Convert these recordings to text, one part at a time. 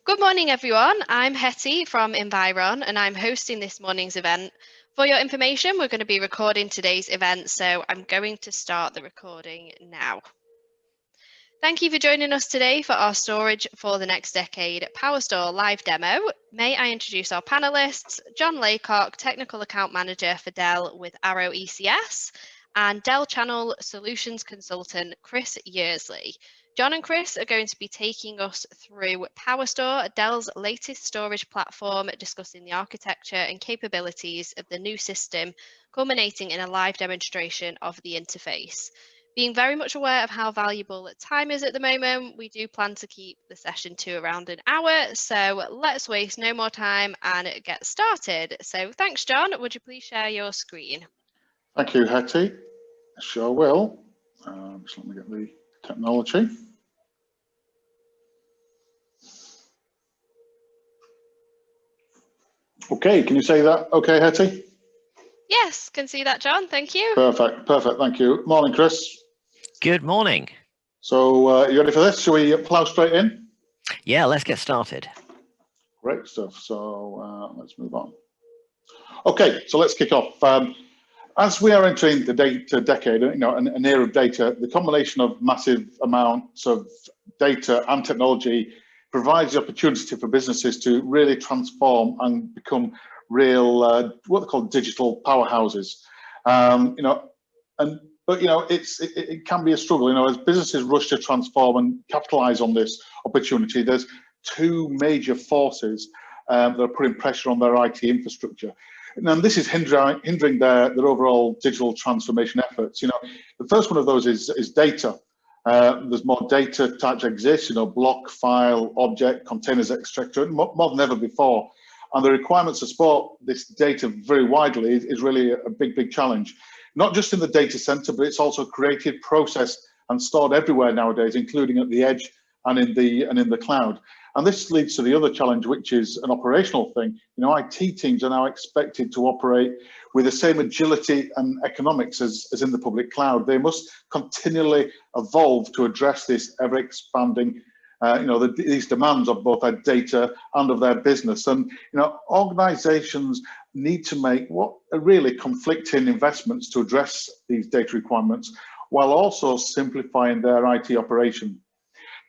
Good morning, everyone. I'm Hetty from Environ, and I'm hosting this morning's event. For your information, we're going to be recording today's event, so I'm going to start the recording now. Thank you for joining us today for our Storage for the Next Decade PowerStore live demo. May I introduce our panelists, John Laycock, Technical Account Manager for Dell with Arrow ECS, and Dell Channel Solutions Consultant, Chris Yearsley. John and Chris are going to be taking us through PowerStore, Dell's latest storage platform, discussing the architecture and capabilities of the new system, culminating in a live demonstration of the interface. Being very much aware of how valuable time is at the moment, we do plan to keep the session to around an hour. So let's waste no more time and get started. So thanks, John. Would you please share your screen? Thank you, Hetty. I sure will. Just let me get the technology. Okay, can you say that okay, Hetty? Yes, can see that, John. Thank you. Perfect, thank you. Morning, Chris. Good morning. So, you ready for this? Shall we plow straight in? Yeah, let's get started. Great stuff. So, let's move on. Okay, so let's kick off. As we are entering the data decade, an era of data, the combination of massive amounts of data and technology provides the opportunity for businesses to really transform and become real, what they call digital powerhouses. It can be a struggle. As businesses rush to transform and capitalize on this opportunity, there's two major forces that are putting pressure on their IT infrastructure. And this is hindering their overall digital transformation efforts. The first one of those is data. There's more data types exist, block, file, object, containers, etc., more than ever before. And the requirements to support this data very widely is really a big challenge. Not just in the data center, but it's also created, processed, and stored everywhere nowadays, including at the edge and in the cloud. And this leads to the other challenge, which is an operational thing. IT teams are now expected to operate with the same agility and economics as in the public cloud. They must continually evolve to address this ever-expanding, these demands of both their data and of their business. And organizations need to make what are really conflicting investments to address these data requirements, while also simplifying their IT operation.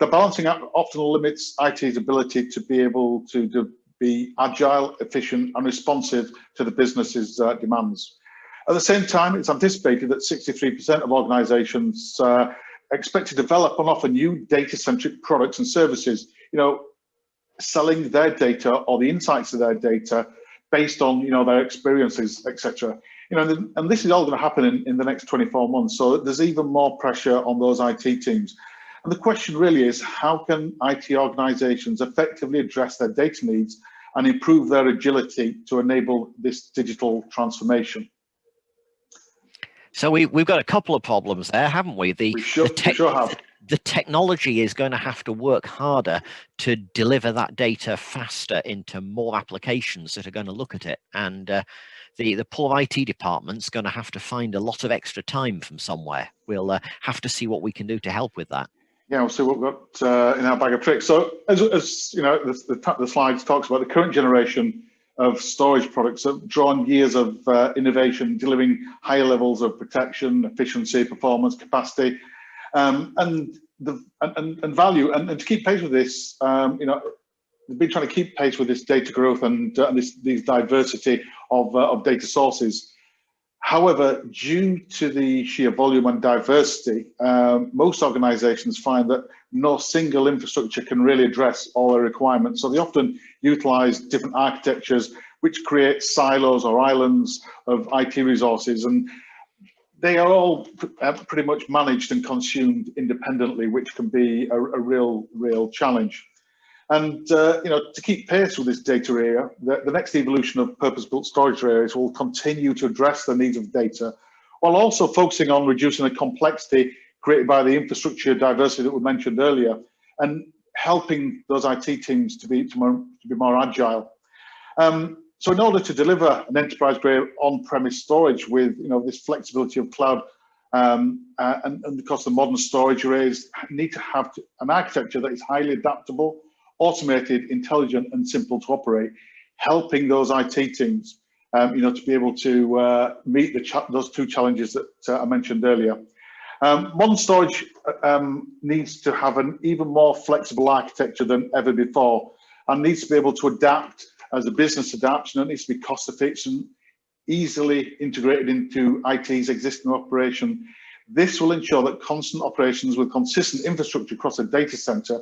The balancing act often limits IT's ability to be able to be agile, efficient, and responsive to the business's demands. At the same time, it's anticipated that 63% of organizations expect to develop and offer new data-centric products and services, selling their data or the insights of their data based on, their experiences, etc. And this is all going to happen in the next 24 months. So there's even more pressure on those IT teams. And the question really is, how can IT organizations effectively address their data needs and improve their agility to enable this digital transformation? So we've got a couple of problems there, haven't we? We sure have. The technology is going to have to work harder to deliver that data faster into more applications that are going to look at it. And the poor IT department's going to have to find a lot of extra time from somewhere. We'll have to see what we can do to help with that. Yeah, we'll see what we've got in our bag of tricks. So as the slides talks about, the current generation of storage products have drawn years of innovation, delivering higher levels of protection, efficiency, performance, capacity, and value. And to keep pace with this, they've been trying to keep pace with this data growth and these diversity of data sources. However, due to the sheer volume and diversity, most organizations find that no single infrastructure can really address all their requirements. So they often utilize different architectures, which create silos or islands of IT resources. And they are all pretty much managed and consumed independently, which can be a real challenge. And to keep pace with this data era, the next evolution of purpose-built storage areas will continue to address the needs of data, while also focusing on reducing the complexity created by the infrastructure diversity that we mentioned earlier, and helping those IT teams to be more agile. So in order to deliver an enterprise-grade on-premise storage with this flexibility of cloud, and because the modern storage arrays need to have an architecture that is highly adaptable, automated, intelligent, and simple to operate, helping those IT teams, to be able to meet those two challenges that I mentioned earlier. Modern storage needs to have an even more flexible architecture than ever before, and needs to be able to adapt as the business adapts, and it needs to be cost efficient, easily integrated into IT's existing operation. This will ensure that constant operations with consistent infrastructure across a data center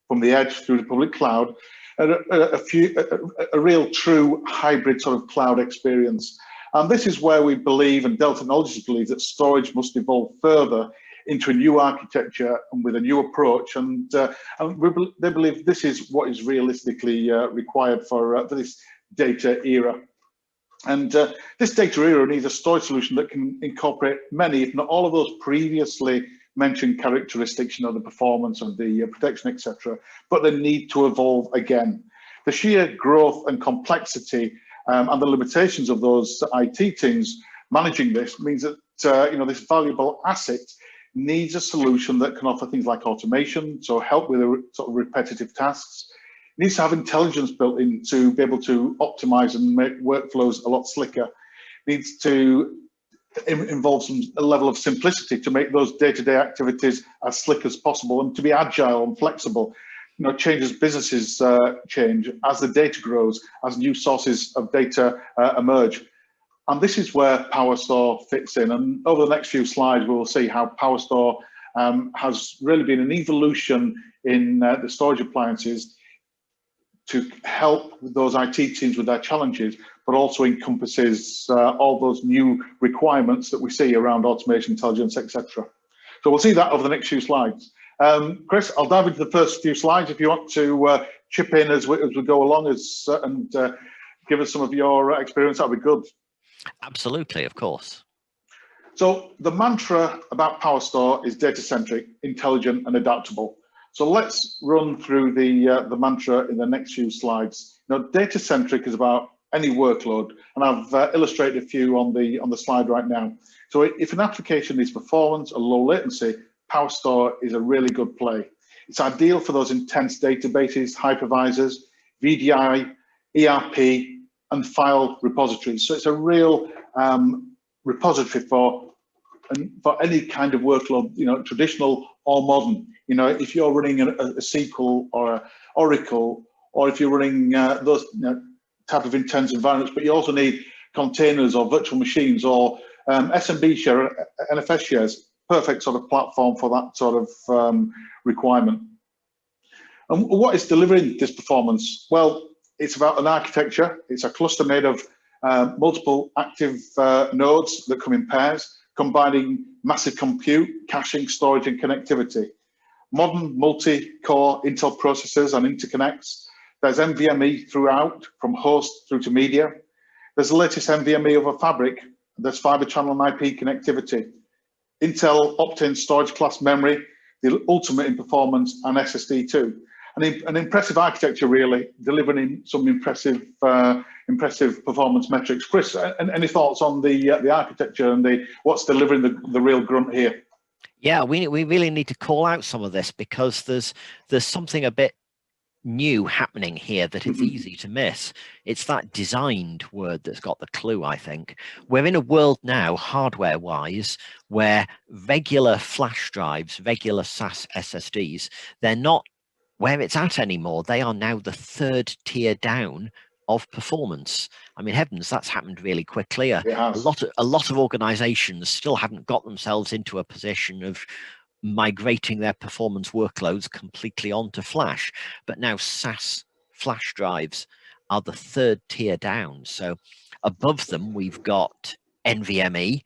from the edge through the public cloud, a real true hybrid sort of cloud experience. And this is where we believe, and Dell Technologies believe, that storage must evolve further into a new architecture and with a new approach. And they believe this is what is realistically required for this data era. And this data era needs a storage solution that can incorporate many, if not all, of those previously mentioned characteristics, the performance and the protection, etc. But they need to evolve again. The sheer growth and complexity and the limitations of those IT teams managing this means that this valuable asset needs a solution that can offer things like automation, so help with sort of repetitive tasks. It needs to have intelligence built in to be able to optimize and make workflows a lot slicker. It needs to involve a level of simplicity to make those day-to-day activities as slick as possible, and to be agile and flexible. Change as businesses change, as the data grows, as new sources of data emerge. And this is where PowerStore fits in. And over the next few slides, we will see how PowerStore has really been an evolution in the storage appliances to help those IT teams with their challenges, but also encompasses all those new requirements that we see around automation, intelligence, etc. So we'll see that over the next few slides. Chris, I'll dive into the first few slides if you want to chip in as we go along and give us some of your experience. That'd be good. Absolutely, of course. So the mantra about PowerStore is data-centric, intelligent, and adaptable. So let's run through the mantra in the next few slides. Data-centric is about any workload, and I've illustrated a few on the slide right now. So if an application needs performance or low latency, PowerStore is a really good play. It's ideal for those intense databases, hypervisors, VDI, ERP, and file repositories. So it's a real repository for any kind of workload, traditional or modern. If you're running a SQL or a Oracle, or if you're running those type of intense environments, but you also need containers or virtual machines or SMB share, NFS shares, perfect sort of platform for that sort of requirement. And what is delivering this performance? Well, it's about an architecture. It's a cluster made of multiple active nodes that come in pairs, combining massive compute, caching, storage, and connectivity. Modern multi-core Intel processors and interconnects. There's NVMe throughout, from host through to media. There's the latest NVMe over Fabric. There's fiber channel and IP connectivity. Intel Optane storage class memory, the ultimate in performance, and SSD too. An impressive architecture, really, delivering some impressive performance metrics. Chris, any thoughts on the architecture and what's delivering the real grunt here? Yeah, we really need to call out some of this, because there's something a bit new happening here that it's easy to miss. It's that designed word that's got the clue, I think. We're in a world now, hardware wise, where regular flash drives, regular SAS SSDs, they're not where it's at anymore. They are now the third tier down of performance. I mean, heavens, that's happened really quickly. A lot of organizations still haven't got themselves into a position of migrating their performance workloads completely onto flash, but now SAS flash drives are the third tier down. So above them we've got NVMe,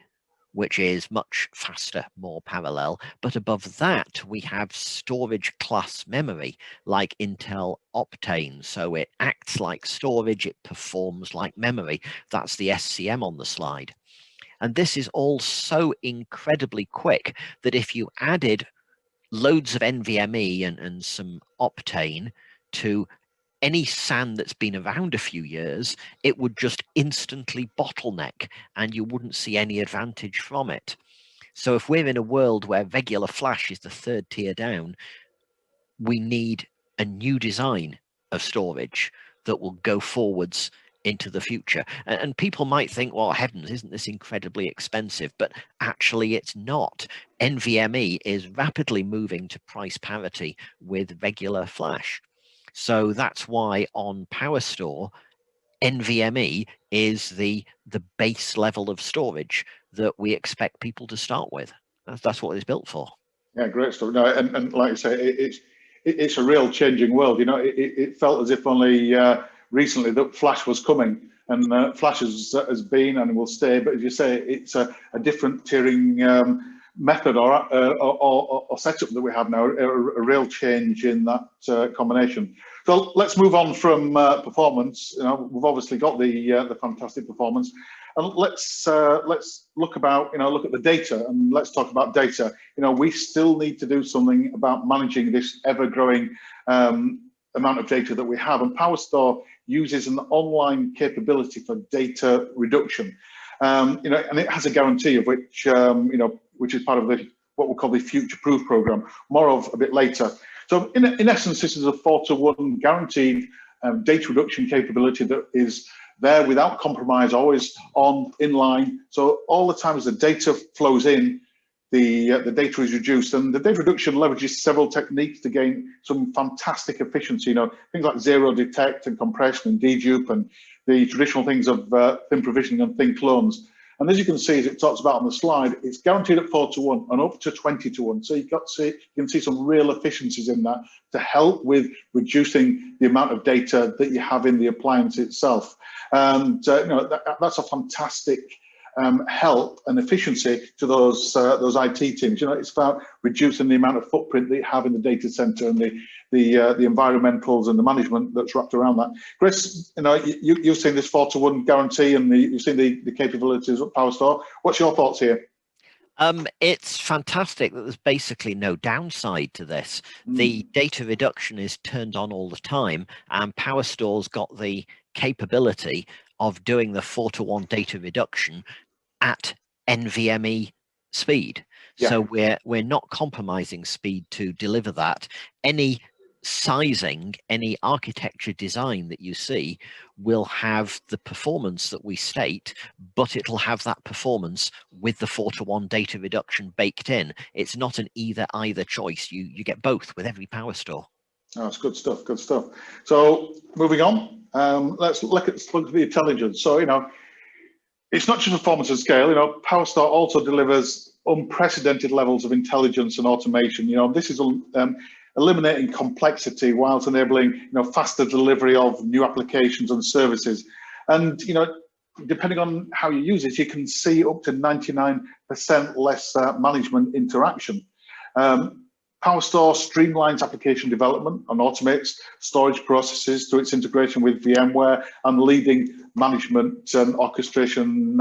which is much faster, more parallel, but above that we have storage class memory like Intel Optane. So it acts like storage, it performs like memory. That's the SCM on the slide. And this is all so incredibly quick that if you added loads of NVMe and some Optane to any SAN that's been around a few years, it would just instantly bottleneck and you wouldn't see any advantage from it. So if we're in a world where regular flash is the third tier down, we need a new design of storage that will go forwards into the future. And people might think, well, heavens, isn't this incredibly expensive? But actually it's not. NVMe is rapidly moving to price parity with regular flash. So that's why on PowerStore, NVMe is the base level of storage that we expect people to start with. That's what it's built for. Yeah, great stuff. No, and like you say, it's a real changing world. You know, it felt as if only recently that Flash was coming, and Flash has been and will stay. But as you say, it's a different tiering method or setup that we have now. A real change in that combination. So let's move on from performance. You know, we've obviously got the fantastic performance, and let's look at the data, and let's talk about data. You know, we still need to do something about managing this ever-growing amount of data that we have, and PowerStore uses an online capability for data reduction. You know, and it has a guarantee of which which is part of what we'll call the future-proof program. More of a bit later. So in essence, this is a 4-to-1 guaranteed data reduction capability that is there without compromise, always on, in line. So all the time as the data flows in, the data is reduced, and the data reduction leverages several techniques to gain some fantastic efficiency. You know, things like zero detect and compression and dedupe, and the traditional things of thin provisioning and thin clones. And as you can see, as it talks about on the slide, it's guaranteed at 4-to-1 and up to 20-to-1. So you can see some real efficiencies in that to help with reducing the amount of data that you have in the appliance itself. And you know, that's a fantastic help and efficiency to those IT teams. You know, it's about reducing the amount of footprint that you have in the data center and the environmentals and the management that's wrapped around that. Chris, you know, you've seen this 4-to-1 guarantee, and you've seen the capabilities of PowerStore. What's your thoughts here? It's fantastic that there's basically no downside to this. The data reduction is turned on all the time, and PowerStore's got the capability of doing the 4-to-1 data reduction at NVMe speed. Yeah. So we're not compromising speed to deliver that. Any sizing, any architecture design that you see will have the performance that we state, but it'll have that performance with the 4-to-1 data reduction baked in. It's not an either choice. You get both with every PowerStore. Oh, it's good stuff, good stuff. So moving on, let's look at the intelligence. So, you know, it's not just performance and scale. You know, PowerStore also delivers unprecedented levels of intelligence and automation. You know, this is eliminating complexity whilst enabling, you know, faster delivery of new applications and services. And, you know, depending on how you use it, you can see up to 99% less management interaction. PowerStore streamlines application development and automates storage processes through its integration with VMware and leading management and orchestration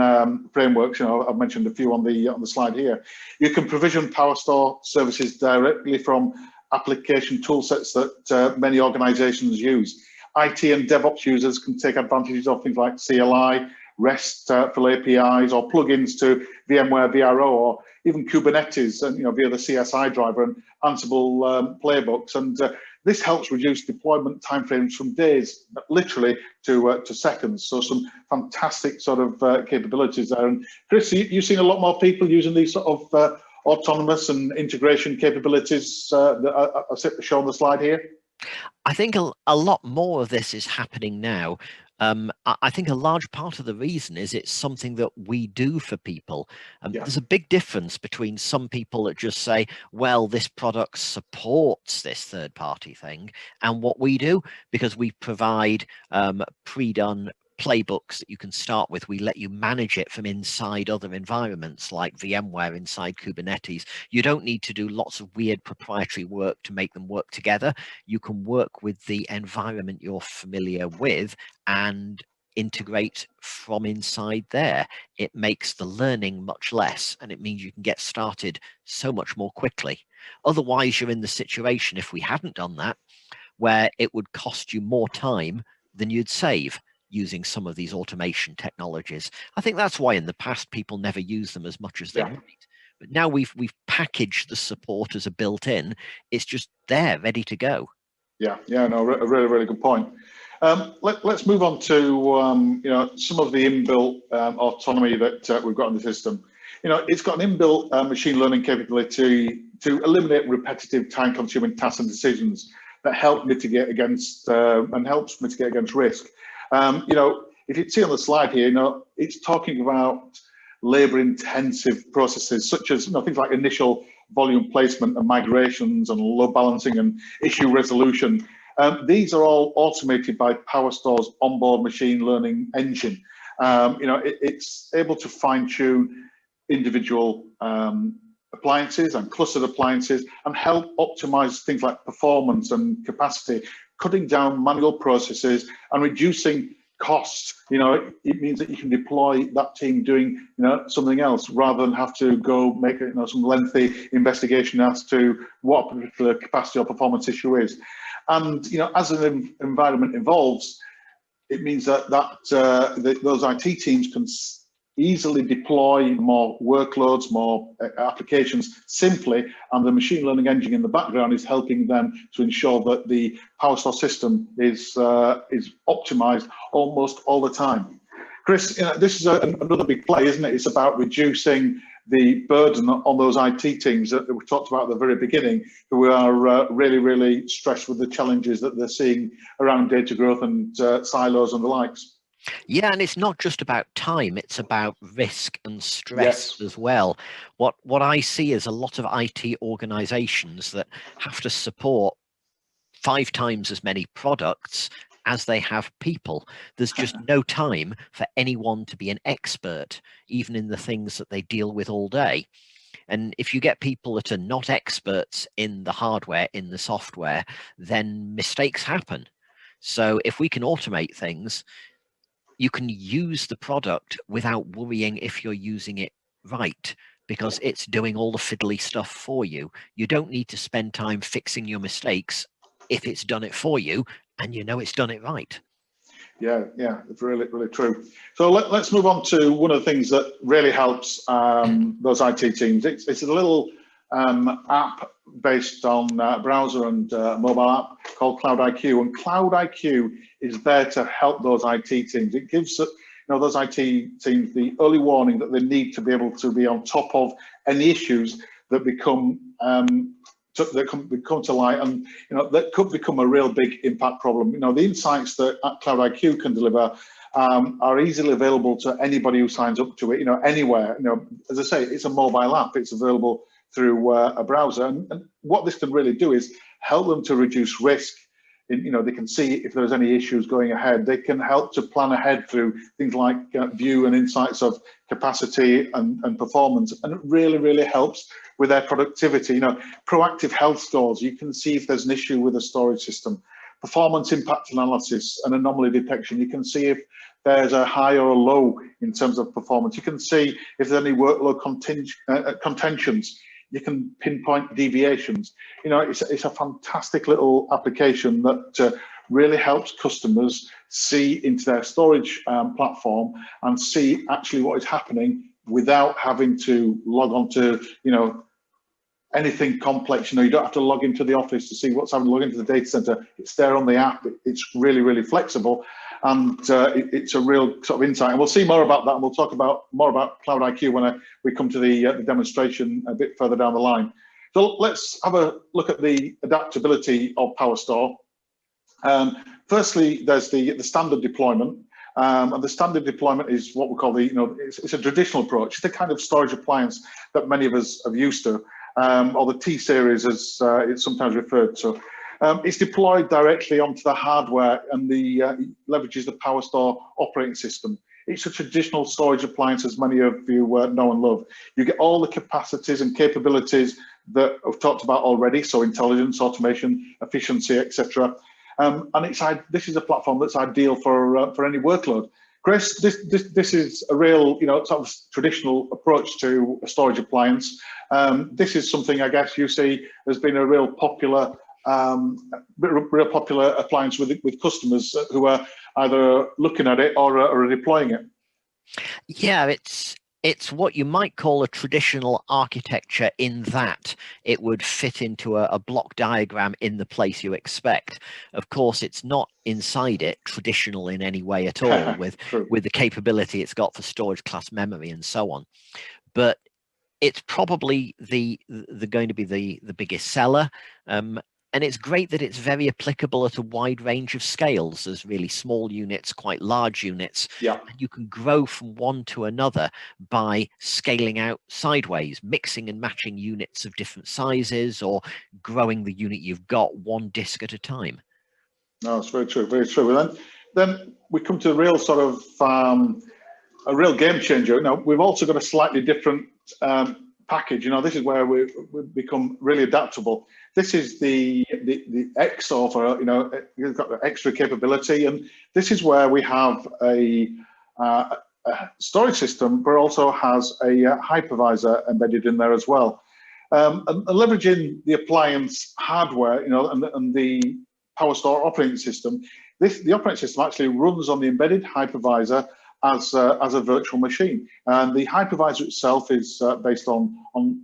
frameworks. You know, I've mentioned a few on the slide here. You can provision PowerStore services directly from application toolsets that many organizations use. IT and DevOps users can take advantage of things like CLI, RESTful APIs, or plugins to VMware VRO, or even Kubernetes, and, you know, via the CSI driver and Ansible playbooks. And this helps reduce deployment timeframes from days, literally, to seconds. So some fantastic sort of capabilities there. And Chris, you've seen a lot more people using these sort of autonomous and integration capabilities that are shown on the slide here? I think a lot more of this is happening now. I think a large part of the reason is it's something that we do for people. There's a big difference between some people that just say, well, this product supports this third-party thing, and what we do, because we provide pre-done playbooks that you can start with. We let you manage it from inside other environments like VMware inside Kubernetes. You don't need to do lots of weird proprietary work to make them work together. You can work with the environment you're familiar with and integrate from inside there. It makes the learning much less, and it means you can get started so much more quickly. Otherwise, you're in the situation, if we hadn't done that, where it would cost you more time than you'd save using some of these automation technologies. I think that's why in the past people never use them as much as they might. But now we've packaged the support as a built-in. It's just there, ready to go. Yeah, no, a really, really good point. Let's move on to some of the inbuilt autonomy that we've got in the system. It's got an inbuilt machine learning capability to eliminate repetitive, time-consuming tasks and decisions that help mitigate against helps mitigate against risk. If you see on the slide here, it's talking about labor-intensive processes such as things like initial volume placement and migrations and load balancing and issue resolution. These are all automated by PowerStore's onboard machine learning engine. It's able to fine-tune individual appliances and clustered appliances and help optimize things like performance and capacity, cutting down manual processes and reducing costs. It means that you can deploy that team doing something else rather than have to go make some lengthy investigation as to what a particular capacity or performance issue is. And as an environment evolves, it means that those IT teams can easily deploy more workloads, more applications simply, and the machine learning engine in the background is helping them to ensure that the PowerStore system is optimized almost all the time. Chris, this is another big play, isn't it? It's about reducing the burden on those IT teams that we talked about at the very beginning, who are really, really stressed with the challenges that they're seeing around data growth and silos and the likes. Yeah, and it's not just about time, it's about risk and stress as well. What I see is a lot of IT organizations that have to support 5 times as many products as they have people. There's just no time for anyone to be an expert, even in the things that they deal with all day. And if you get people that are not experts in the hardware, in the software, then mistakes happen. So if we can automate things, you can use the product without worrying if you're using it right, because it's doing all the fiddly stuff for you. You don't need to spend time fixing your mistakes if it's done it for you and it's done it right. Yeah, it's really, really true. So let's move on to one of the things that really helps those IT teams. It's a little app based on browser and mobile app called Cloud IQ, and Cloud IQ is there to help those IT teams. It gives those IT teams the early warning that they need to be able to be on top of any issues that become to light, and that could become a real big impact problem. The insights that Cloud IQ can deliver are easily available to anybody who signs up to it, anywhere. As I say, it's a mobile app. It's available through a browser, and what this can really do is help them to reduce risk. They can see if there's any issues going ahead. They can help to plan ahead through things like view and insights of capacity and performance, and it really, really helps with their productivity. Proactive health scores, you can see if there's an issue with a storage system. Performance impact analysis and anomaly detection, you can see if there's a high or a low in terms of performance. You can see if there's any workload contentions. You can pinpoint deviations. It's a fantastic little application that really helps customers see into their storage platform and see actually what is happening without having to log on to anything complex. You don't have to log into the office to see what's happening, log into the data center. It's there on the app. It's really, really flexible, and it's a real sort of insight. And we'll see more about that, and we'll talk more about Cloud IQ when we come to the demonstration a bit further down the line. So let's have a look at the adaptability of PowerStore. Firstly, there's the standard deployment. And the standard deployment is what we call it's a traditional approach. It's the kind of storage appliance that many of us are used to. Or the T-series, as it's sometimes referred to. It's deployed directly onto the hardware and leverages the PowerStore operating system. It's a traditional storage appliance, as many of you know and love. You get all the capacities and capabilities that I've talked about already, so intelligence, automation, efficiency, etc. And this is a platform that's ideal for any workload. Chris, this is a real, sort of traditional approach to a storage appliance. This is something I guess you see has been a real popular appliance with customers who are either looking at it or are deploying it. Yeah, it's It's what you might call a traditional architecture, in that it would fit into a block diagram in the place you expect. Of course, it's not inside it traditional in any way at all, with True. the capability it's got for storage class memory and so on. But it's probably the going to be the biggest seller. And it's great that it's very applicable at a wide range of scales. There's really small units, quite large units. Yeah. And you can grow from one to another by scaling out sideways, mixing and matching units of different sizes, or growing the unit you've got one disk at a time. No, it's very true, very true. And then we come to the real sort of a real game changer. Now, we've also got a slightly different package. You know, this is where we become really adaptable. This is the X offer. You know, you've got the extra capability, and this is where we have a storage system, but also has a hypervisor embedded in there as well. And leveraging the appliance hardware, you know, and the PowerStore operating system, the operating system actually runs on the embedded hypervisor as a virtual machine. And the hypervisor itself is based on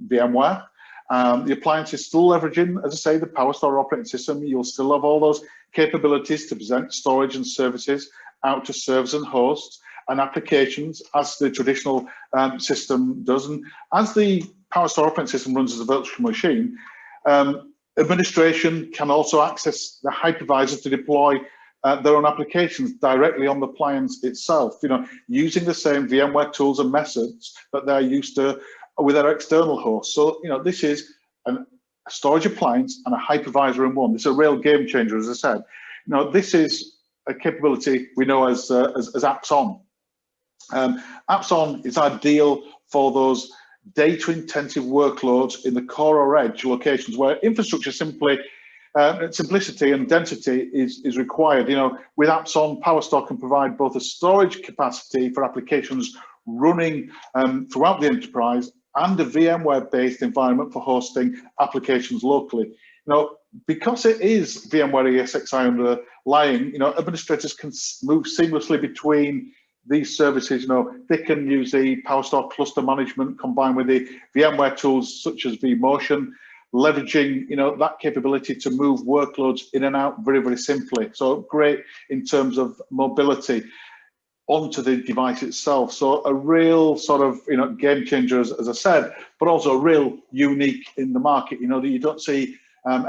VMware. The appliance is still leveraging, as I say, the PowerStore operating system. You'll still have all those capabilities to present storage and services out to servers and hosts and applications as the traditional system does. And as the PowerStore operating system runs as a virtual machine, administration can also access the hypervisor to deploy their own applications directly on the appliance itself, you know, using the same VMware tools and methods that they're used to with their external hosts. So, you know, this is a storage appliance and a hypervisor in one. It's a real game changer, as I said. You know, this is a capability we know as apps on. Apps on is ideal for those data-intensive workloads in the core or edge locations where infrastructure simplicity and density is required. You know, with apps on, PowerStore can provide both a storage capacity for applications running throughout the enterprise and a VMware-based environment for hosting applications locally. You know, because it is VMware ESXi underlying, you know, administrators can move seamlessly between these services. You know, they can use the PowerStore cluster management combined with the VMware tools such as vMotion, leveraging, you know, that capability to move workloads in and out very, very simply. So great in terms of mobility onto the device itself. So a real sort of, you know, game changer, as I said, but also real unique in the market. You know, that you don't see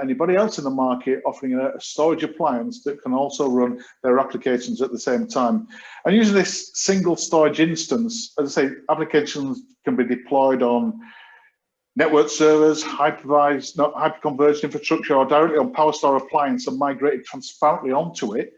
anybody else in the market offering a storage appliance that can also run their applications at the same time. And using this single storage instance, as I say, applications can be deployed on network servers, hypervised, not hyperconverged infrastructure, or directly on PowerStore appliance and migrated transparently onto it,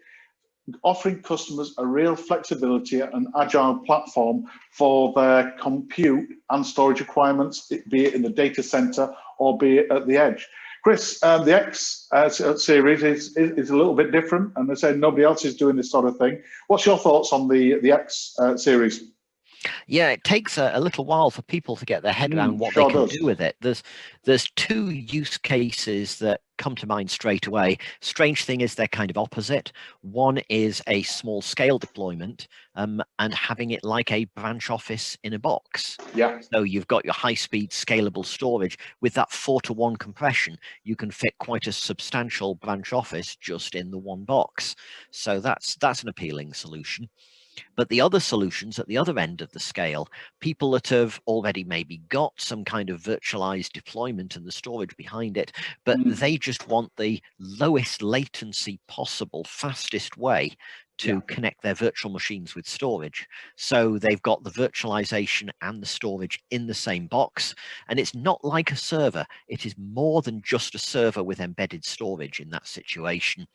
offering customers a real flexibility and agile platform for their compute and storage requirements, be it in the data center or be it at the edge. Chris, the X series is a little bit different, and they say nobody else is doing this sort of thing. What's your thoughts on the X series? Yeah, it takes a little while for people to get their head around what sure they can does. do with it. There's two use cases that come to mind straight away. Strange thing is they're kind of opposite. One is a small scale deployment and having it like a branch office in a box. Yeah. So you've got your high-speed scalable storage with that 4:1 compression. You can fit quite a substantial branch office just in the one box. So that's an appealing solution. But the other solutions at the other end of the scale, people that have already maybe got some kind of virtualized deployment and the storage behind it, but they just want the lowest latency possible, fastest way to connect their virtual machines with storage. So they've got the virtualization and the storage in the same box. And it's not like a server. It is more than just a server with embedded storage in that situation.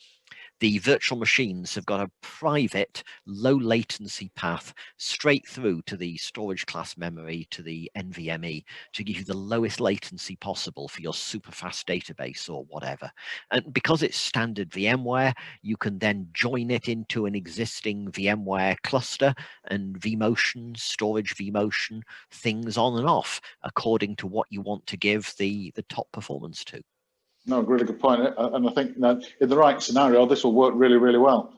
The virtual machines have got a private low latency path straight through to the storage class memory, to the NVMe, to give you the lowest latency possible for your super fast database or whatever. And because it's standard VMware, you can then join it into an existing VMware cluster and vMotion, storage vMotion, things on and off according to what you want to give the top performance to. No, really good point. And I think that in the right scenario, this will work really, really well.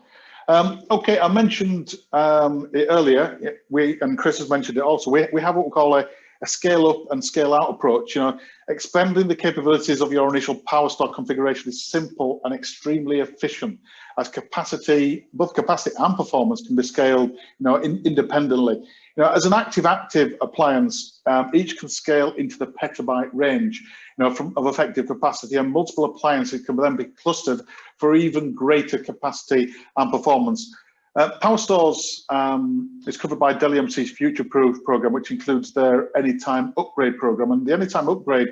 Okay, I mentioned it earlier. And Chris has mentioned it also. We have what we call a scale up and scale out approach. Expanding the capabilities of your initial PowerStore configuration is simple and extremely efficient, as both capacity and performance can be scaled, independently. As an active appliance, each can scale into the petabyte range, of effective capacity, and multiple appliances can then be clustered for even greater capacity and performance. PowerStore is covered by Dell EMC's Future Proof program, which includes their Anytime Upgrade program. And the Anytime Upgrade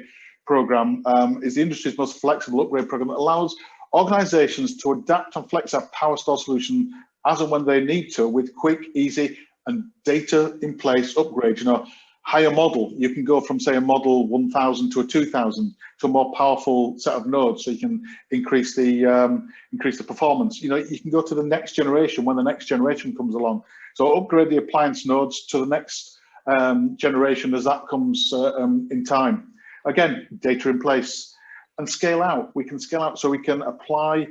program is the industry's most flexible upgrade program that allows organizations to adapt and flex their PowerStore solution as and when they need to, with quick, easy, and data in place upgrades. Higher model, you can go from, say, a model 1000 to a 2000 to a more powerful set of nodes, so you can increase the performance. You can go to the next generation when the next generation comes along. So upgrade the appliance nodes to the next generation as that comes in time. Again, data in place. And scale out. We can scale out, so we can apply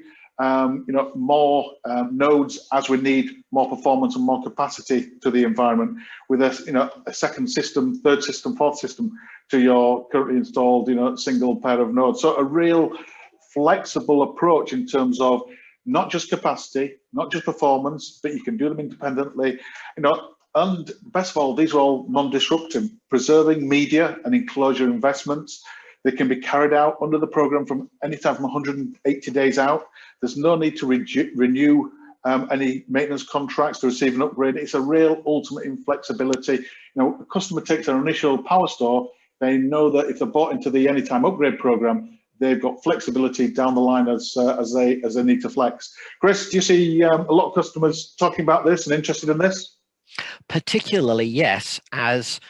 more nodes as we need more performance and more capacity to the environment, with a second system, third system, fourth system to your currently installed single pair of nodes. So a real flexible approach in terms of not just capacity, not just performance, but you can do them independently. And best of all, these are all non-disruptive, preserving media and enclosure investments. They can be carried out under the program from anytime from 180 days out. There's no need to renew any maintenance contracts to receive an upgrade. It's a real ultimate in flexibility. A customer takes their initial PowerStore, they know that if they're bought into the Anytime Upgrade program, they've got flexibility down the line as they need to flex. Chris, do you see a lot of customers talking about this and interested in this? Particularly, yes, as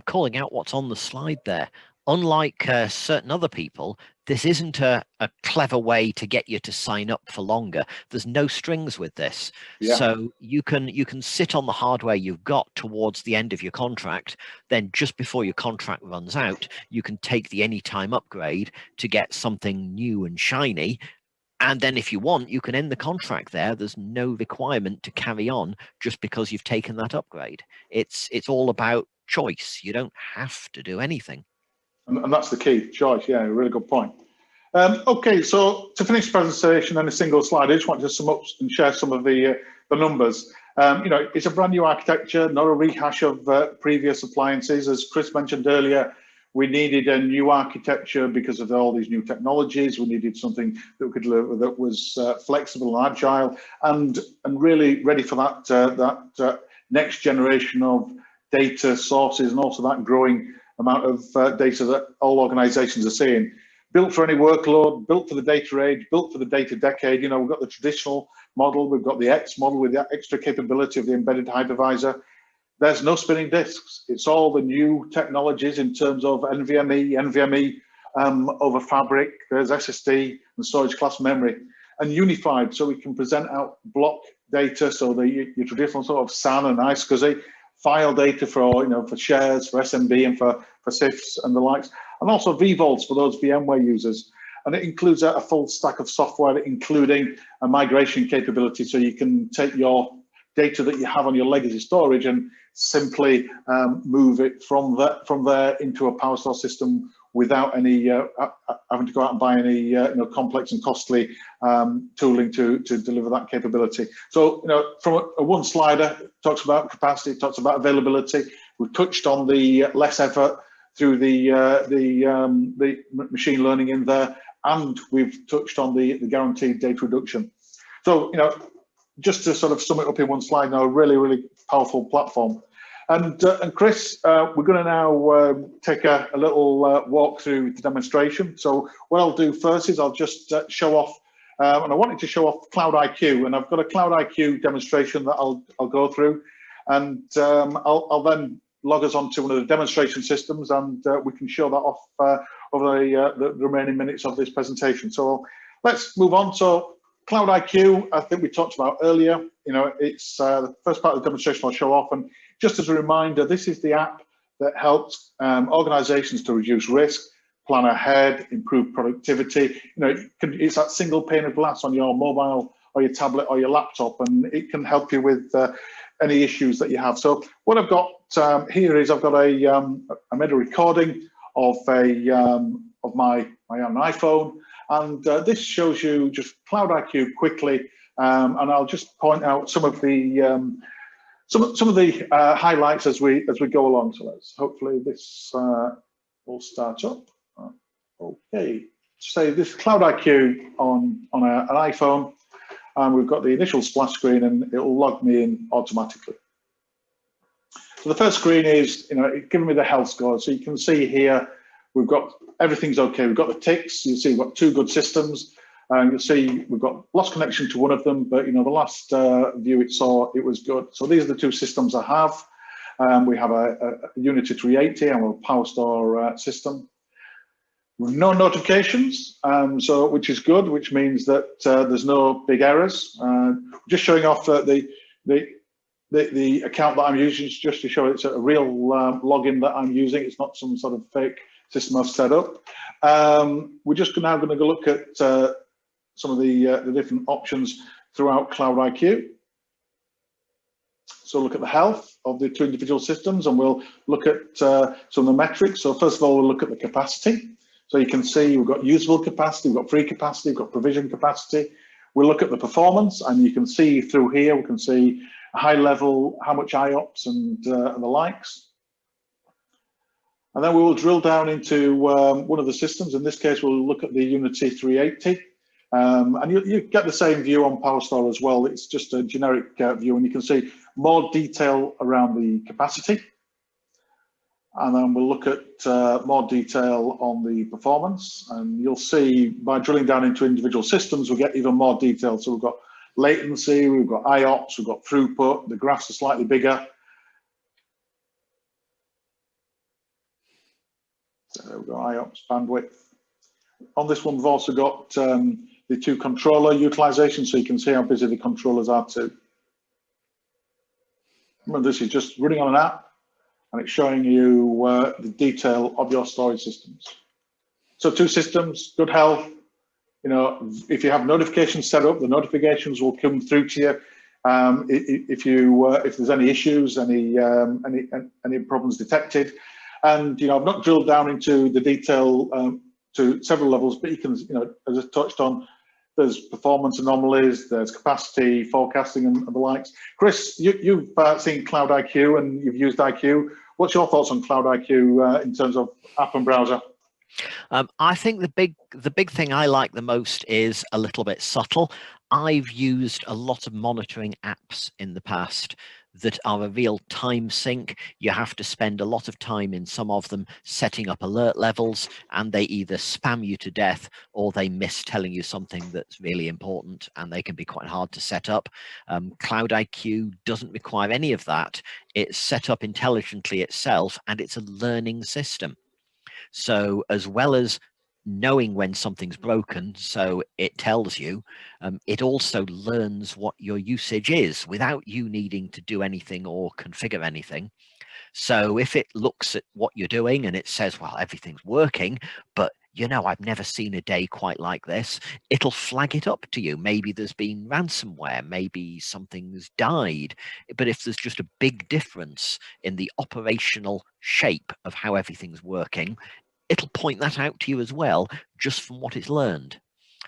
calling out what's on the slide there. Unlike certain other people, this isn't a clever way to get you to sign up for longer. There's no strings with this. Yeah. So you can sit on the hardware you've got towards the end of your contract. Then just before your contract runs out, you can take the Anytime Upgrade to get something new and shiny. And then if you want, you can end the contract there. There's no requirement to carry on just because you've taken that upgrade. It's all about choice. You don't have to do anything. And that's the key, choice. Yeah, a really good point. Okay, so to finish the presentation in a single slide, I just want to sum up and share some of the numbers. It's a brand new architecture, not a rehash of previous appliances. As Chris mentioned earlier, we needed a new architecture because of all these new technologies. We needed something that we could deliver that was flexible and agile, and really ready for that next generation of data sources, and also that growing amount of data that all organizations are seeing. Built for any workload, built for the data age, built for the data decade. We've got the traditional model, we've got the X model with that extra capability of the embedded hypervisor. There's no spinning disks. It's all the new technologies in terms of NVMe over Fabric, there's SSD and storage class memory, and unified, so we can present out block data, so your traditional sort of SAN and iSCSI, file data for shares, for SMB, and for CIFS and the likes, and also vVols for those VMware users. And it includes a full stack of software, including a migration capability, so you can take your data that you have on your legacy storage and simply move it from there into a PowerStore system without any having to go out and buy any complex and costly tooling to deliver that capability. So from a one slider, it talks about capacity, it talks about availability. We've touched on the less effort through the machine learning in there, and we've touched on the guaranteed data reduction. So just to sort of sum it up in one slide now, a really, really powerful platform. And Chris, we're going to now take a little walk through the demonstration. So what I'll do first is I'll just show off, and I wanted to show off Cloud IQ, and I've got a Cloud IQ demonstration that I'll go through, and I'll then log us onto one of the demonstration systems, and we can show that off over the remaining minutes of this presentation. So let's move on. So Cloud IQ, I think we talked about earlier. It's the first part of the demonstration I'll show off, and just as a reminder, this is the app that helps organizations to reduce risk, plan ahead, improve productivity. It's that single pane of glass on your mobile or your tablet or your laptop, and it can help you with any issues that you have. So what I've got here is I've got I made a recording of my own iPhone, and this shows you just Cloud IQ quickly, and I'll just point out some of the highlights as we go along. So let's hopefully this will start up. Okay, so this is Cloud IQ on an iPhone, and we've got the initial splash screen, and it will log me in automatically. So the first screen is, it's giving me the health score. So you can see here, we've got everything's okay. We've got the ticks. You see, we've got 2 good systems. You'll see we've got lost connection to one of them, but the last view it saw, it was good. So these are the 2 systems I have. We have a Unity 380 and a PowerStore system. With no notifications, which is good, which means that there's no big errors. Just showing off the account that I'm using, just to show it's a real login that I'm using. It's not some sort of fake system I've set up. We're just now going to go look at some of the different options throughout Cloud IQ. So look at the health of the 2 individual systems, and we'll look at some of the metrics. So first of all, we'll look at the capacity. So you can see we've got usable capacity, we've got free capacity, we've got provision capacity. We'll look at the performance, and you can see through here, we can see a high level, how much IOPS and the likes. And then we will drill down into one of the systems. In this case, we'll look at the Unity 380. And you get the same view on PowerStore as well. It's just a generic view, and you can see more detail around the capacity. And then we'll look at more detail on the performance. And you'll see by drilling down into individual systems, we'll get even more detail. So we've got latency, we've got IOPS, we've got throughput, the graphs are slightly bigger. So we've got IOPS, bandwidth. On this one, we've also got the 2 controller utilization, so you can see how busy the controllers are too. Remember, this is just running on an app, and it's showing you the detail of your storage systems. So 2 systems, good health. If you have notifications set up, the notifications will come through to you. If there's any issues, any problems detected. And I've not drilled down into the detail to several levels, but you can, as I touched on, there's performance anomalies, there's capacity forecasting and the likes. Chris, you've seen Cloud IQ and you've used IQ. What's your thoughts on Cloud IQ in terms of app and browser? I think the big thing I like the most is a little bit subtle. I've used a lot of monitoring apps in the past that are a real time sink. You have to spend a lot of time in some of them setting up alert levels, and they either spam you to death or they miss telling you something that's really important, and they can be quite hard to set up. Cloud IQ doesn't require any of that. It's set up intelligently itself, and it's a learning system. So as well as knowing when something's broken, so it tells you, it also learns what your usage is without you needing to do anything or configure anything. So if it looks at what you're doing and it says, well, everything's working, but I've never seen a day quite like this, it'll flag it up to you. Maybe there's been ransomware, maybe something's died. But if there's just a big difference in the operational shape of how everything's working, it'll point that out to you as well, just from what it's learned.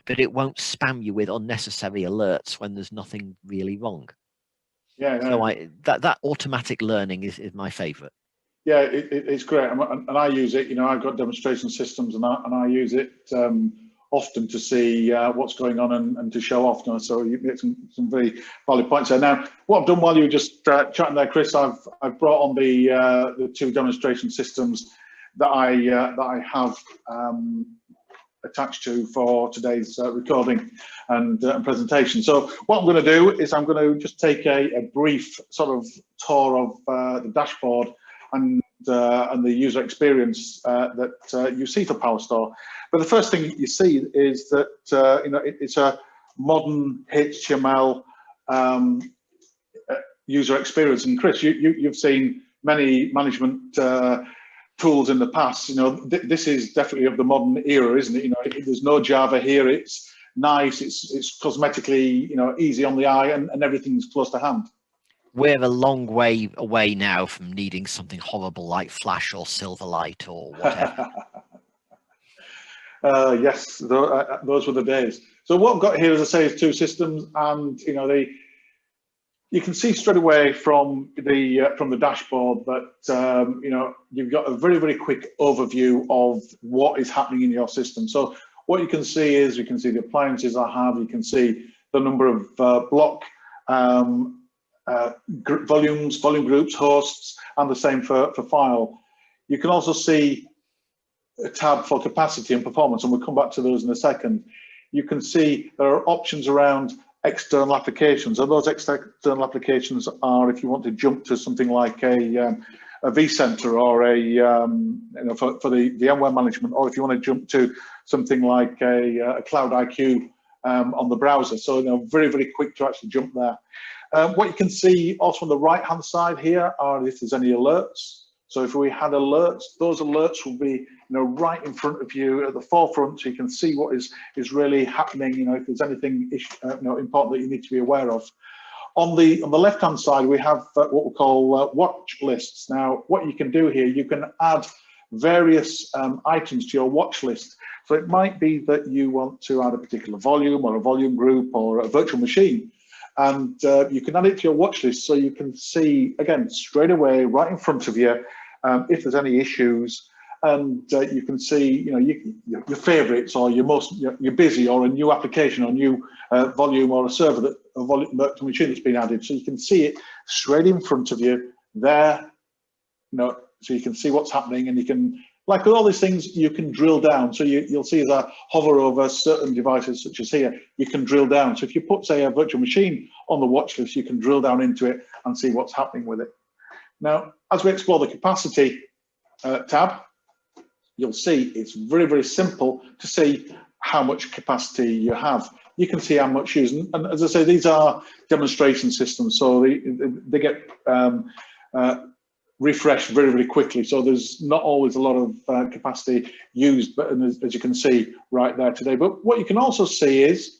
But it won't spam you with unnecessary alerts when there's nothing really wrong. Yeah. So that automatic learning is my favorite. Yeah, it's great, and I use it. I've got demonstration systems, and I use it often to see what's going on and to show off. So you get some very valid points there. Now, what I've done while you were just chatting there, Chris, I've brought on the 2 demonstration systems that I have attached to for today's recording and presentation. So what I'm going to do is I'm going to just take a brief sort of tour of the dashboard and the user experience that you see for PowerStore. But the first thing you see is that it's a modern HTML user experience. And Chris, you've seen many management tools in the past. This is definitely of the modern era, isn't it? There's no Java here. It's nice, it's cosmetically, you know, easy on the eye, and everything's close to hand. We're a long way away now from needing something horrible like flash or Silverlight or whatever. Yes, those were the days. So what I've got here, as I say, is two systems, and you know, you can see straight away from the dashboard that you know, you've got a very quick overview of what is happening in your system. So what you can see is, you can see the appliances I have, you can see the number of block volume groups, hosts, and the same for file. You can also see a tab for capacity and performance, and we'll come back to those in a second. You can see there are options around external applications, and those external applications are if you want to jump to something like a vCenter or a you know, for the VMware management, or if you want to jump to something like a Cloud IQ on the browser. So you know, very quick to actually jump there. What you can see also on the right hand side here are if there's any alerts. So if we had alerts, those alerts will be, you know, right in front of you at the forefront, so you can see what is really happening. You know, if there's anything you know, important that you need to be aware of. On the left hand side, we have what we call watch lists. Now, what you can do here, you can add various items to your watch list. So it might be that you want to add a particular volume or a volume group or a virtual machine, and you can add it to your watch list, so you can see again straight away right in front of you if there's any issues, and you can see, you know, your favorites, or your busy, or a new application, or new volume, or a server that a virtual machine that's been added, so you can see it straight in front of you there. You know, so you can see what's happening, and you can, like with all these things, you can drill down. So you'll see as I hover over certain devices, such as here, you can drill down. So if you put, say, a virtual machine on the watch list, you can drill down into it and see what's happening with it. Now, as we explore the capacity tab, you'll see it's very simple to see how much capacity you have. You can see how much used, and as I say, these are demonstration systems, so they get refreshed very quickly. So there's not always a lot of capacity used, but as you can see right there today. But what you can also see is,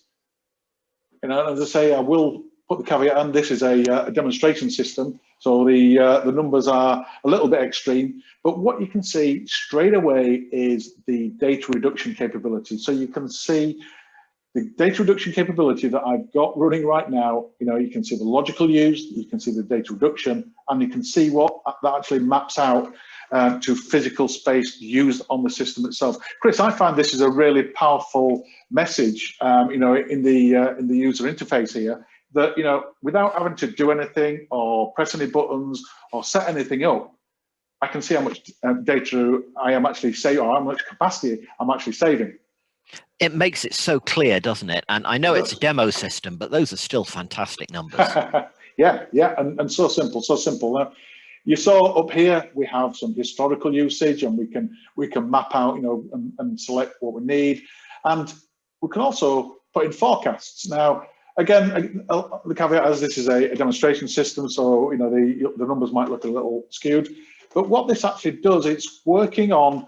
you know, as I say, I will put the caveat, and this is a demonstration system, so the numbers are a little bit extreme, but what you can see straight away is the data reduction capability. So you can see the data reduction capability that I've got running right now. You know, you can see the logical use, you can see the data reduction, and you can see what that actually maps out to physical space used on the system itself. Chris, I find this is a really powerful message, you know, in the user interface here, that, you know, without having to do anything or press any buttons or set anything up, I can see how much data I am actually saving, or how much capacity I'm actually saving. It makes it so clear, doesn't it? And I know it's a demo system, but those are still fantastic numbers. yeah, and so simple. Now, you saw up here we have some historical usage, and we can map out, you know, and select what we need, and we can also put in forecasts. Now, again, the caveat is this is a demonstration system, so you know the numbers might look a little skewed, but what this actually does, it's working on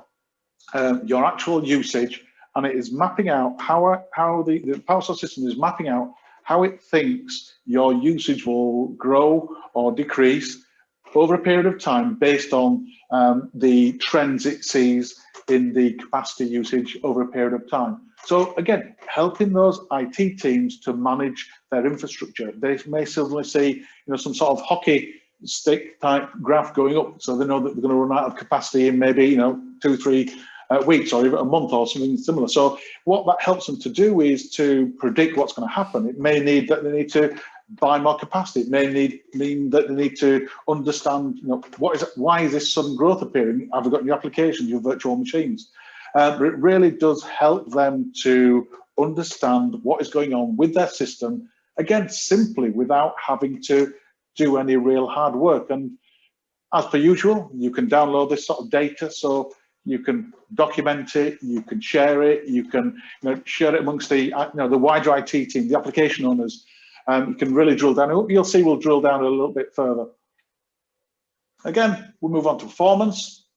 your actual usage, and it is mapping out how the PowerStore system is mapping out how it thinks your usage will grow or decrease over a period of time based on the trends it sees in the capacity usage over a period of time. So again, helping those IT teams to manage their infrastructure. They may suddenly see, you know, some sort of hockey stick type graph going up, so they know that they're going to run out of capacity in maybe, you know, 2-3 weeks, or even a month, or something similar. So what that helps them to do is to predict what's going to happen. It may need that they need to buy more capacity. It may mean that they need to understand, you know, why is this sudden growth appearing? Have they got new applications, new virtual machines? But it really does help them to understand what is going on with their system, again, simply without having to do any real hard work. And as per usual, you can download this sort of data, so you can document it, you can share it, you can, you know, share it amongst the, you know, the wider IT team, the application owners. You can really drill down. You'll see we'll drill down a little bit further. Again, we'll move on to performance.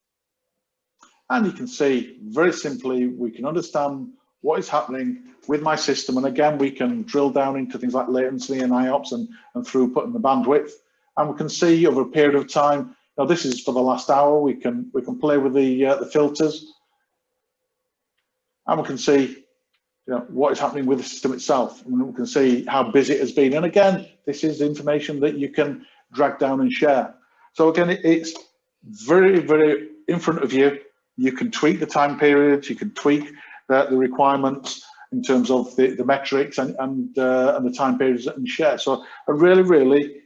And you can see very simply, we can understand what is happening with my system. And again, we can drill down into things like latency and IOPS and throughput and the bandwidth. And we can see over a period of time, now this is for the last hour, we can play with the filters. And we can see what is happening with the system itself. And we can see how busy it has been. And again, this is information that you can drag down and share. So again, it's very, very in front of you. You can tweak the time periods, you can tweak the requirements in terms of the metrics and the time periods and share. So a really, really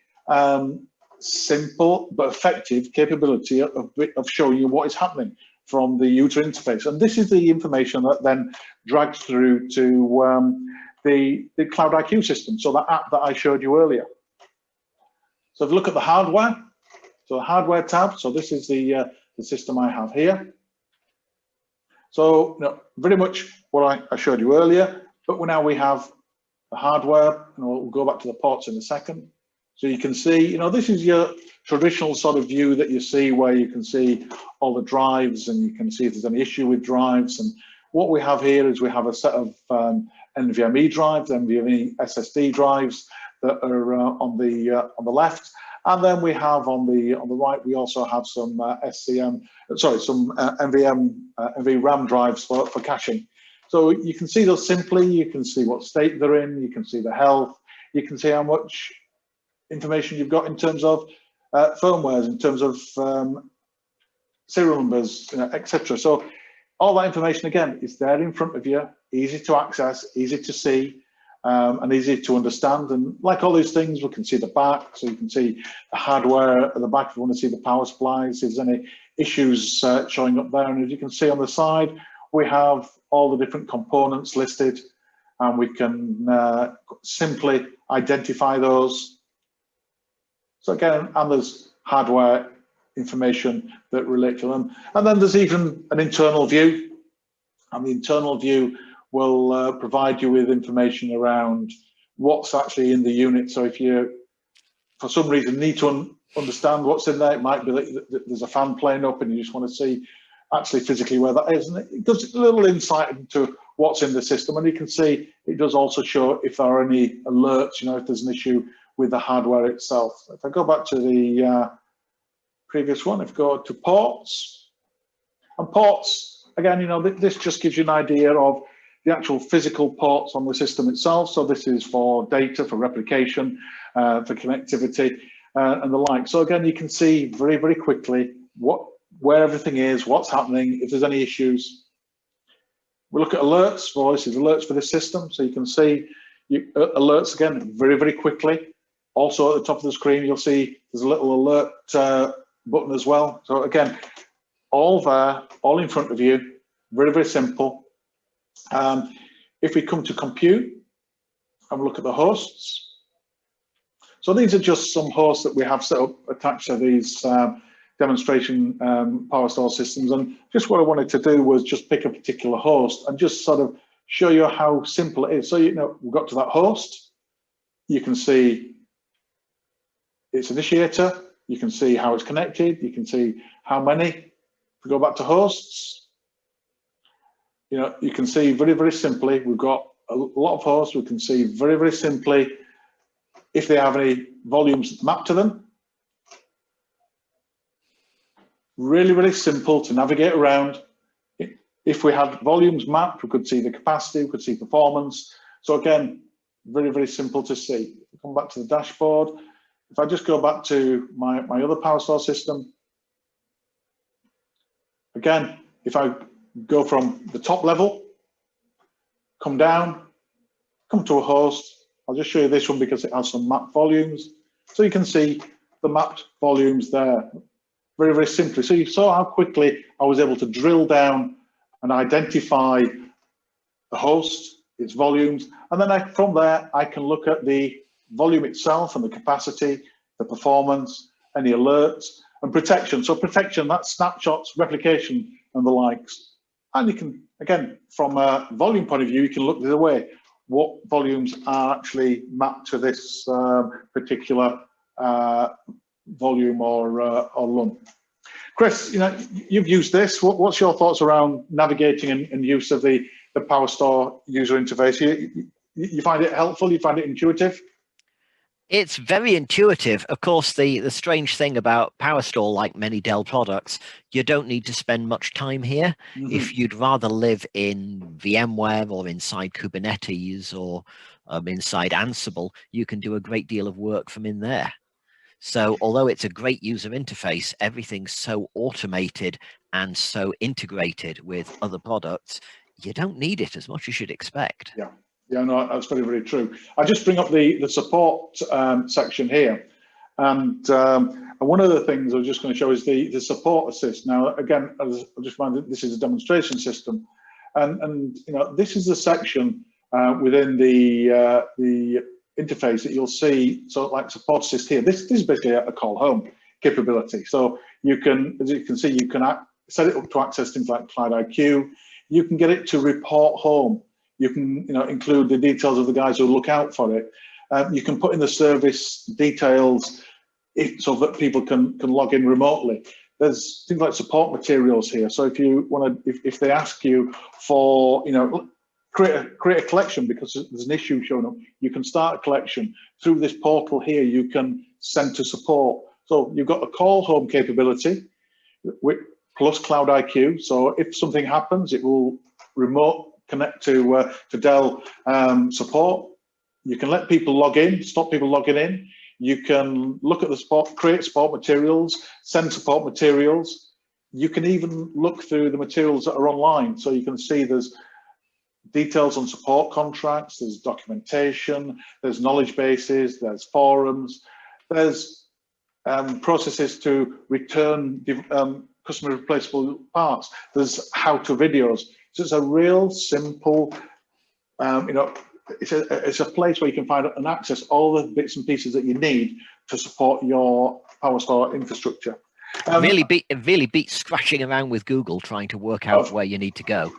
simple but effective capability of showing you what is happening from the user interface. And this is the information that then drags through to the Cloud IQ system, so that app that I showed you earlier. So if you look at the hardware, so the hardware tab, so this is the system I have here. So very much what I showed you earlier, but now we have the hardware, and we'll go back to the ports in a second. So you can see, this is your traditional sort of view that you see, where you can see all the drives and you can see if there's any issue with drives. And what we have here is we have a set of NVMe drives, NVMe SSD drives that are on the left, and then we have on the right we also have some NV RAM drives for caching. So you can see those simply. You can see what state they're in. You can see the health. You can see how much information you've got in terms of firmwares, in terms of serial numbers, etc. So all that information again is there in front of you, easy to access, easy to see, and easy to understand. And like all these things, we can see the back, so you can see the hardware at the back if you want to see the power supplies, if there's any issues showing up there. And as you can see on the side, we have all the different components listed, and we can simply identify those. So again, and there's hardware information that relate to them. And then there's even an internal view, and the internal view will provide you with information around what's actually in the unit. So if you, for some reason, need to understand what's in there, it might be that there's a fan playing up and you just want to see actually physically where that is. And it gives a little insight into what's in the system. And you can see it does also show if there are any alerts, if there's an issue with the hardware itself. If I go back to the previous one, if I go to ports, and ports, again, this just gives you an idea of the actual physical ports on the system itself. So this is for data, for replication, for connectivity, and the like. So again, you can see very, very quickly where everything is, what's happening, if there's any issues. We look at alerts. Well, this is alerts for this system. So you can see alerts again very, very quickly. Also at the top of the screen, you'll see there's a little alert button as well. So again, all there, all in front of you, very, very simple. If we come to compute and look at the hosts, so these are just some hosts that we have set up attached to these demonstration PowerStore systems. And just what I wanted to do was just pick a particular host and just sort of show you how simple it is. So we've got to that host, you can see its initiator, you can see how it's connected, you can see how many. If we go back to hosts, you can see very, very simply, we've got a lot of hosts. We can see very, very simply if they have any volumes mapped to them. Really, really simple to navigate around. If we had volumes mapped, we could see the capacity, we could see performance. So again, very, very simple to see. Come back to the dashboard. If I just go back to my other PowerStore system, again, if I go from the top level, come down, come to a host. I'll just show you this one because it has some mapped volumes. So you can see the mapped volumes there, very, very simply. So you saw how quickly I was able to drill down and identify the host, its volumes, and then from there, I can look at the volume itself and the capacity, the performance, any alerts, and protection. So protection, that's snapshots, replication, and the likes. And you can, again, from a volume point of view, you can look the other way. What volumes are actually mapped to this particular volume or LUN. Chris, you've used this. What's your thoughts around navigating and use of the the PowerStore user interface? You find it helpful? You find it intuitive? It's very intuitive. Of course, the strange thing about PowerStore, like many Dell products, you don't need to spend much time here. If you'd rather live in VMware or inside Kubernetes or inside Ansible, you can do a great deal of work from in there. So although it's a great user interface, everything's so automated and so integrated with other products, you don't need it as much as you'd expect. Yeah. Yeah, no, that's very, very true. I just bring up the support section here. And one of the things I was just going to show is the support assist. Now, again, I'll just remind you, this is a demonstration system. And you know, this is the section within the interface that you'll see, sort of like support assist here. This is basically a call home capability. So you can, as you can see, you can set it up to access things like Cloud IQ. You can get it to report home. You can, you know, include the details of the guys who look out for it. You can put in the service details so that people can log in remotely. There's things like support materials here. So if you want to, if they ask you for, you know, create a collection because there's an issue showing up, you can start a collection through this portal here. You can send to support. So you've got the call home capability plus Cloud IQ. So if something happens, it will remote connect to Dell support. You can let people log in, stop people logging in. You can look at the support, create support materials, send support materials. You can even look through the materials that are online. So you can see there's details on support contracts, there's documentation, there's knowledge bases, there's forums, there's processes to return customer replaceable parts, there's how-to videos. So it's a real simple, you know, it's a place where you can find and access all the bits and pieces that you need to support your PowerStore infrastructure. It really beats scratching around with Google trying to work out where you need to go.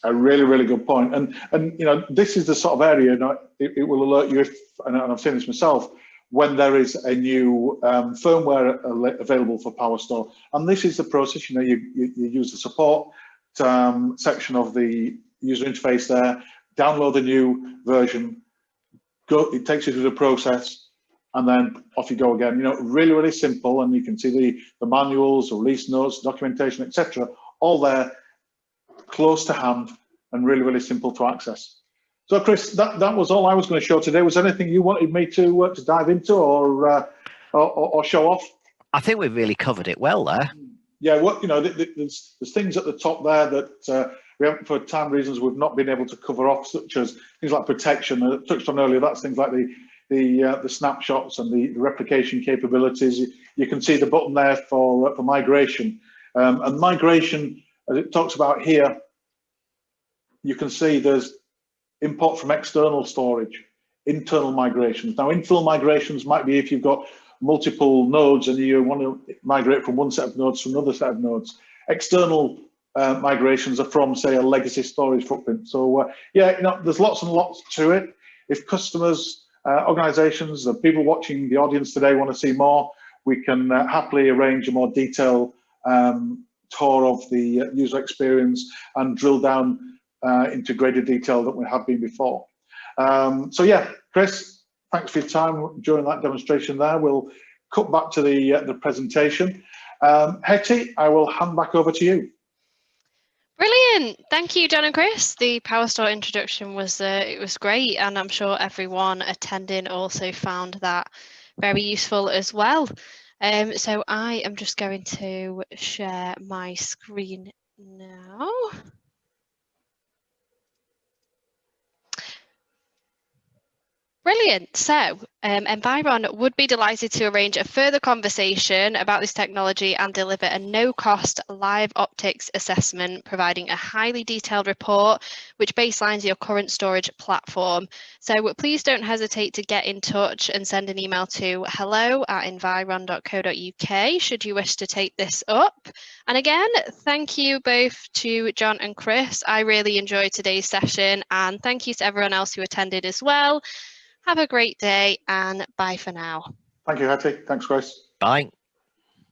A really, really good point. And you know, this is the sort of area, you know, it will alert you if, and I've seen this myself, when there is a new firmware available for PowerStore. And this is the process. You know, you use the support section of the user interface there, download the new version, it takes you through the process, and then off you go again. You know, really, really simple, and you can see the manuals, release notes, documentation, etc., all there, close to hand, and really, really simple to access. So, Chris, that was all I was going to show today. Was there anything you wanted me to dive into or show off? I think we've really covered it well there. Yeah, well, you know, there's things at the top there that we haven't, for time reasons, we've not been able to cover off, such as things like protection. I touched on earlier. That's things like the snapshots and the replication capabilities. You can see the button there for migration, and migration, as it talks about here, you can see there's import from external storage, internal migrations. Now, internal migrations might be if you've got multiple nodes and you want to migrate from one set of nodes to another set of nodes. External migrations are from, say, a legacy storage footprint. So, yeah, you know, there's lots and lots to it. If customers, organizations, the people watching the audience today want to see more, we can happily arrange a more detailed tour of the user experience and drill down into greater detail than we have been before. So yeah, Chris, thanks for your time during that demonstration there. We'll cut back to the presentation. Hetty, I will hand back over to you. Brilliant. Thank you, John and Chris. The PowerStore introduction was it was great, and I'm sure everyone attending also found that very useful as well. So I am just going to share my screen now. Brilliant. So Environ would be delighted to arrange a further conversation about this technology and deliver a no-cost live optics assessment, providing a highly detailed report which baselines your current storage platform. So please don't hesitate to get in touch and send an email to hello@environ.co.uk should you wish to take this up. And again, thank you both to John and Chris. I really enjoyed today's session, and thank you to everyone else who attended as well. Have a great day, and bye for now. Thank you, Hetty. Thanks, Chris. Bye.